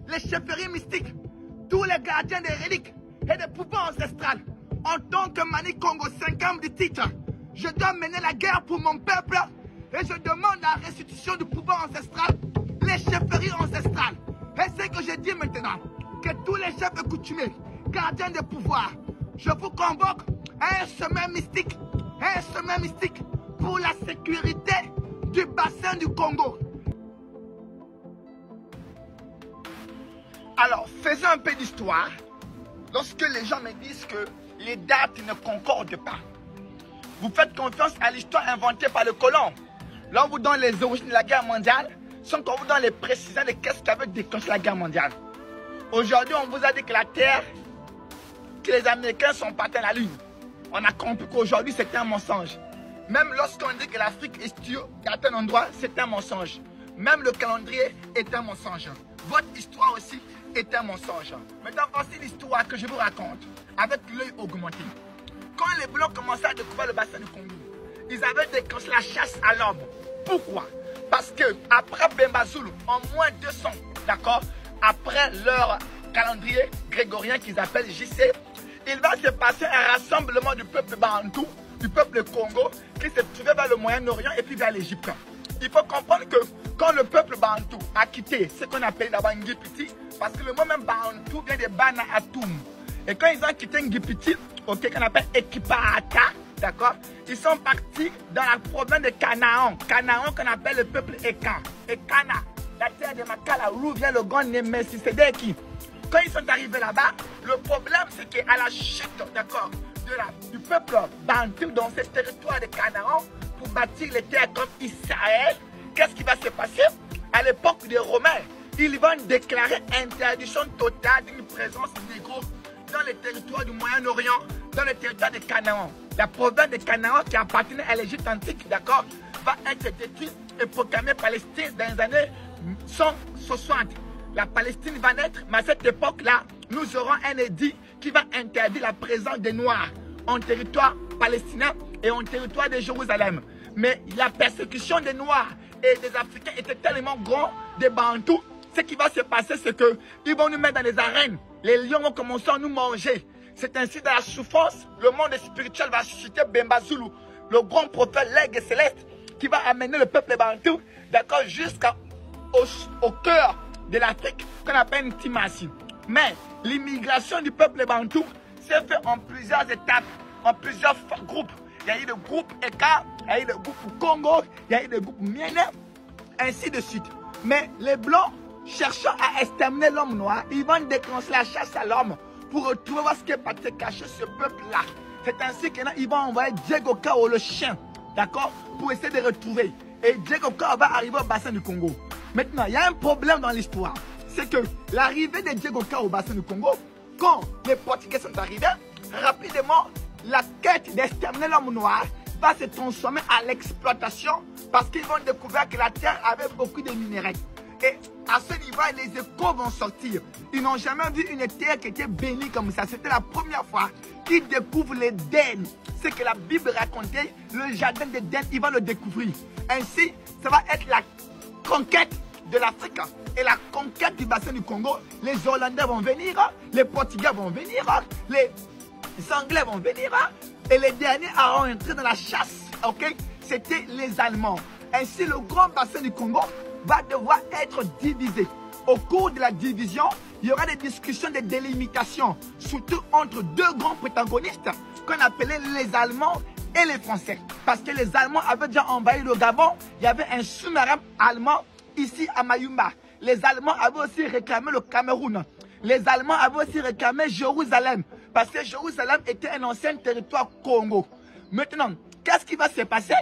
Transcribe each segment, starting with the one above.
les chefferies mystiques, tous les gardiens des reliques et des pouvoirs ancestrales. En tant que Mani Congo 5e du titre, je dois mener la guerre pour mon peuple et je demande la restitution du pouvoir ancestral, les chefferies ancestrales. Et c'est ce que je dis maintenant, que tous les chefs coutumiers, gardiens des pouvoirs, je vous convoque à un sommet mystique pour la sécurité du bassin du Congo. Alors, faisons un peu d'histoire. Lorsque les gens me disent que les dates ne concordent pas, vous faites confiance à l'histoire inventée par le colon. Là, on vous donne les origines de la guerre mondiale, sans qu'on vous donne les précisions de qu'est-ce qui avait déclenché la guerre mondiale. Aujourd'hui, on vous a dit que la Terre, que les Américains sont partis à la Lune. On a compris qu'aujourd'hui, c'était un mensonge. Même lorsqu'on dit que l'Afrique est située à un endroit, c'est un mensonge. Même le calendrier est un mensonge. Votre histoire aussi est un mensonge. Maintenant, voici l'histoire que je vous raconte avec l'œil augmenté. Quand les Blancs commençaient à découvrir le bassin du Congo, ils avaient déclenché la chasse à l'homme. Pourquoi? Parce que après Bemba Zulu, en moins 200, d'accord, après leur calendrier grégorien qu'ils appellent JC, il va se passer un rassemblement du peuple bantou, du peuple Congo, qui se trouvait vers le Moyen-Orient et puis vers l'Égypte. Il faut comprendre que quand le peuple bantou a quitté ce qu'on appelle d'abord Ngipiti, parce que le mot même bantou vient de Bana Atum. Et quand ils ont quitté Ngipiti, okay, qu'on appelle Ekipata, d'accord, ils sont partis dans la province de Canaan. Canaan qu'on appelle le peuple Ekan. Ekana, la terre de Makala, où vient le grand Nemesisedeki. Quand ils sont arrivés là-bas, le problème c'est qu'à la chute, d'accord, du peuple bantou dans ce territoire de Canaan, pour bâtir les terres comme Israël, qu'est-ce qui va se passer? À l'époque des Romains, ils vont déclarer interdiction totale d'une présence négro dans les territoires du Moyen-Orient, dans le territoire de Canaan. La province de Canaan qui appartenait à l'Égypte antique, d'accord, va être détruite et proclamée Palestine dans les années 160. La Palestine va naître, mais à cette époque-là, nous aurons un édit qui va interdire la présence des Noirs en territoire palestinien et en territoire de Jérusalem. Mais la persécution des Noirs et des Africains était tellement grande, des Bantous, ce qui va se passer, c'est qu'ils vont nous mettre dans les arènes. Les lions vont commencer à nous manger. C'est ainsi dans la souffrance, le monde spirituel va susciter Bemba Zulu, le grand prophète l'aigle céleste, qui va amener le peuple bantou, d'accord, jusqu'au cœur de l'Afrique, qu'on appelle Ntimasi. Mais l'immigration du peuple bantou s'est faite en plusieurs étapes, en plusieurs groupes. Il y a eu le groupe Eka, il y a eu le groupe Congo, il y a eu le groupe Miene, ainsi de suite. Mais les Blancs, cherchant à exterminer l'homme noir, ils vont déclencher la chasse à l'homme pour retrouver ce qui est parti cacher ce peuple-là. C'est ainsi qu'ils vont envoyer Diego Kao, le chien, d'accord, pour essayer de retrouver. Et Diego Kao va arriver au bassin du Congo. Maintenant, il y a un problème dans l'histoire. C'est que l'arrivée de Diego Kao au bassin du Congo, quand les Portugais sont arrivés, rapidement, la quête d'exterminer l'homme noir va se transformer à l'exploitation parce qu'ils vont découvrir que la terre avait beaucoup de minéraux. Et à ce niveau, les échos vont sortir. Ils n'ont jamais vu une terre qui était bénie comme ça. C'était la première fois qu'ils découvrent l'Éden. C'est que la Bible racontait, le jardin d'Éden, ils vont le découvrir. Ainsi, ça va être la conquête de l'Afrique et la conquête du bassin du Congo. Les Hollandais vont venir, les Portugais vont venir, les Anglais vont venir, et les derniers à entrer dans la chasse, ok, c'était les Allemands. Ainsi, le grand bassin du Congo va devoir être divisé. Au cours de la division, il y aura des discussions de délimitation, surtout entre deux grands protagonistes qu'on appelait les Allemands et les Français. Parce que les Allemands avaient déjà envahi le Gabon, il y avait un sous-marin allemand ici à Mayumba. Les Allemands avaient aussi réclamé le Cameroun. Les Allemands avaient aussi réclamé Jérusalem, parce que Jérusalem était un ancien territoire Congo. Maintenant, qu'est-ce qui va se passer?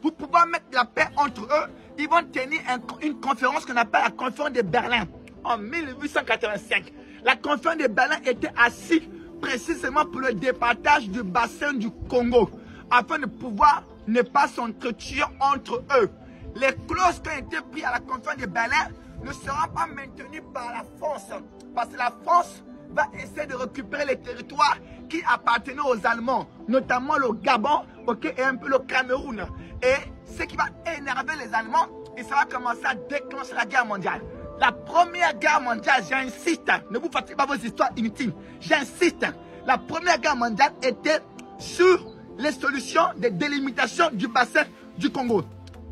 Pour pouvoir mettre la paix entre eux, ils vont tenir une conférence qu'on appelle la conférence de Berlin en 1885. La conférence de Berlin était assise précisément pour le départage du bassin du Congo, afin de pouvoir ne pas s'entretuer entre eux. Les clauses qui ont été prises à la conférence de Berlin ne seront pas maintenues par la France, parce que la France va essayer de récupérer les territoires qui appartenaient aux Allemands, notamment le Gabon, okay, et un peu le Cameroun. Et ce qui va énerver les Allemands, et ça va commencer à déclencher la guerre mondiale. La première Première Guerre mondiale, j'insiste, ne vous fatiguez pas vos histoires inutiles, j'insiste, la Première Guerre mondiale était sur les solutions de délimitation du bassin du Congo.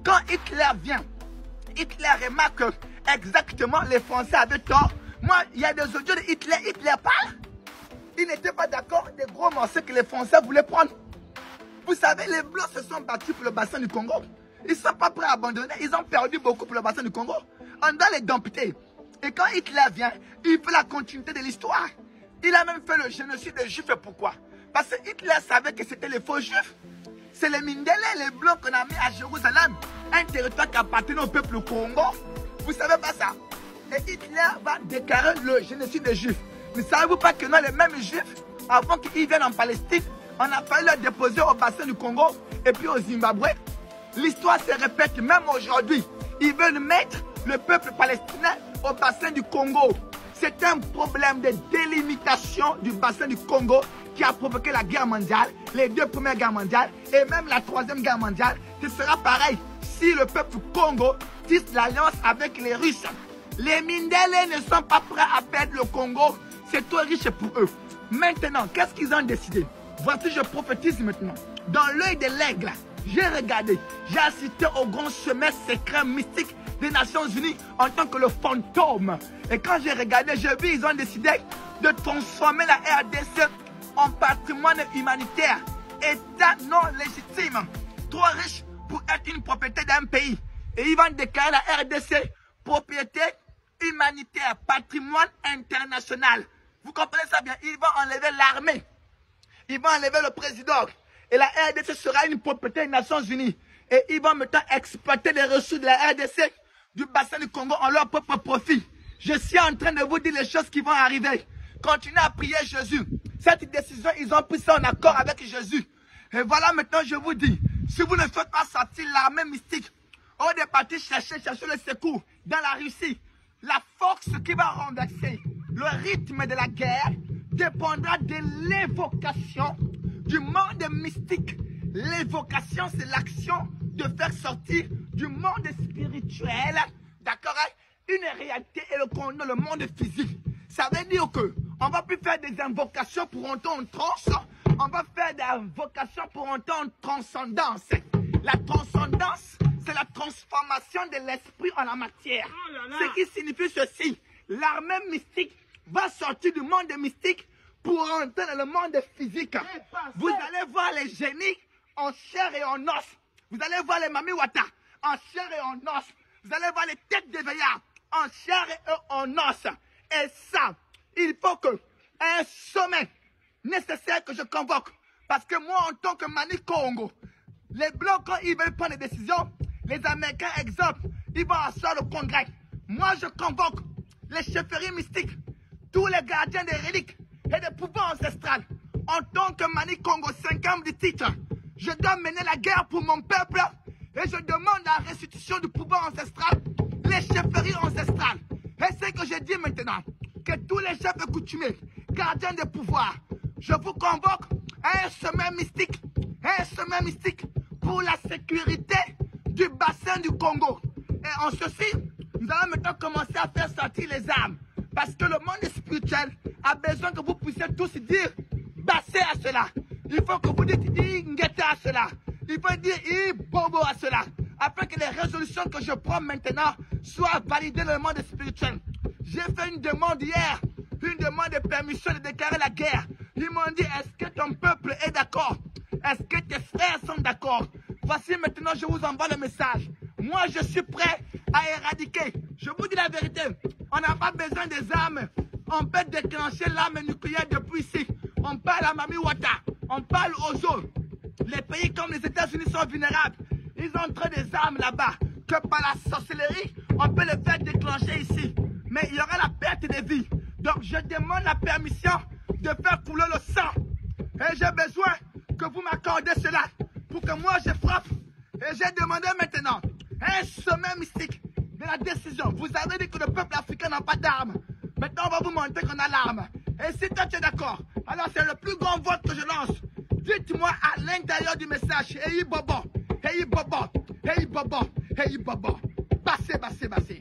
Quand Hitler vient, Hitler remarque que exactement les Français avaient tort. Moi, il y a des audios de Hitler, Hitler parle. Il n'était pas d'accord des gros morceaux que les Français voulaient prendre. Vous savez, les Blancs se sont battus pour le bassin du Congo. Ils ne sont pas prêts à abandonner. Ils ont perdu beaucoup pour le bassin du Congo. On doit les dompter. Et quand Hitler vient, il fait la continuité de l'histoire. Il a même fait le génocide des Juifs. Pourquoi? Parce que Hitler savait que c'était les faux Juifs. C'est les Mindélé, les Blancs qu'on a mis à Jérusalem. Un territoire qui appartenait au peuple Congo. Vous ne savez pas ça? Et Hitler va déclarer le génocide des Juifs. Ne savez-vous pas que non, les mêmes Juifs, avant qu'ils viennent en Palestine, on a failli les déposer au bassin du Congo et puis au Zimbabwe? L'histoire se répète même aujourd'hui. Ils veulent mettre le peuple palestinien au bassin du Congo. C'est un problème de délimitation du bassin du Congo qui a provoqué la guerre mondiale, les 2 premières guerres mondiales et même la 3e guerre mondiale. Ce sera pareil si le peuple Congo tisse l'alliance avec les Russes. Les Mindélé ne sont pas prêts à perdre le Congo. C'est trop riche pour eux. Maintenant, qu'est-ce qu'ils ont décidé? Voici, je prophétise maintenant. Dans l'œil de l'aigle, j'ai regardé, j'ai assisté au grand chemin secret mystique des Nations Unies en tant que le fantôme. Et quand j'ai regardé, j'ai vu, ils ont décidé de transformer la RDC en patrimoine humanitaire. État non légitime, trop riche pour être une propriété d'un pays. Et ils vont déclarer la RDC propriété humanitaire, patrimoine international. Vous comprenez ça bien? Ils vont enlever l'armée. Ils vont enlever le président. Et la RDC sera une propriété des Nations Unies. Et ils vont maintenant exploiter les ressources de la RDC, du bassin du Congo, en leur propre profit. Je suis en train de vous dire les choses qui vont arriver. Continuez à prier Jésus. Cette décision, ils ont pris ça en accord avec Jésus. Et voilà maintenant, je vous dis, si vous ne faites pas sortir l'armée mystique, on est parti chercher le secours dans la Russie. La force qui va renverser le rythme de la guerre dépendra de l'évocation du monde mystique. L'évocation, c'est l'action de faire sortir du monde spirituel, d'accord, une réalité et le monde physique. Ça veut dire que on va plus faire des invocations pour entrer en transe, on va faire des invocations pour entrer en transcendance. La transcendance, c'est la transformation de l'esprit en la matière. Ce qui signifie ceci, l'armée mystique va sortir du monde mystique pour entrer dans le monde physique. Vous allez voir les génies en chair et en os. Vous allez voir les Mami Wata en chair et en os. Vous allez voir les têtes des veillards en chair et en os. Et ça, il faut que un sommet nécessaire que je convoque. Parce que moi, en tant que Mani Congo, les Blancs, quand ils veulent prendre des décisions, les Américains, exemple, ils vont asseoir le congrès. Moi, je convoque les chefferies mystiques, tous les gardiens des reliques et des pouvoirs ancestrales. En tant que Mani Congo, 5e du titre, je dois mener la guerre pour mon peuple et je demande la restitution du pouvoir ancestral, les chefferies ancestrales. Et c'est ce que je dis maintenant, que tous les chefs coutumiers, gardiens des pouvoirs, je vous convoque à un sommet mystique pour la sécurité du bassin du Congo. Et en ceci, nous allons maintenant commencer à faire sortir les armes. Parce que le monde spirituel a besoin que vous puissiez tous dire bassé à cela. Il faut que vous dites ngete à cela. Il faut dire bobo à cela. Afin que les résolutions que je prends maintenant soient validées dans le monde spirituel. J'ai fait une demande hier, une demande de permission de déclarer la guerre. Ils m'ont dit, est-ce que ton peuple est d'accord? Est-ce que tes frères sont d'accord? Voici maintenant, je vous envoie le message. Moi, je suis prêt à éradiquer. Je vous dis la vérité. On n'a pas besoin des armes. On peut déclencher l'arme nucléaire depuis ici. On parle à Mami Wata. On parle aux autres. Les pays comme les États-Unis sont vulnérables. Ils ont trop des armes là-bas. Que par la sorcellerie, on peut les faire déclencher ici. Mais il y aura la perte de vie. Donc, je demande la permission de faire couler le sang. Et j'ai besoin que vous m'accordez cela pour que moi je frappe. Et j'ai demandé maintenant un sommet mystique de la décision. Vous avez dit que le peuple africain n'a pas d'armes. Maintenant, on va vous montrer qu'on a l'arme. Et si toi tu es d'accord, alors c'est le plus grand vote que je lance. Dites-moi à l'intérieur du message, hey bobo, hey bobo, hey bobo, hey bobo. Bassé, bassé, bassé.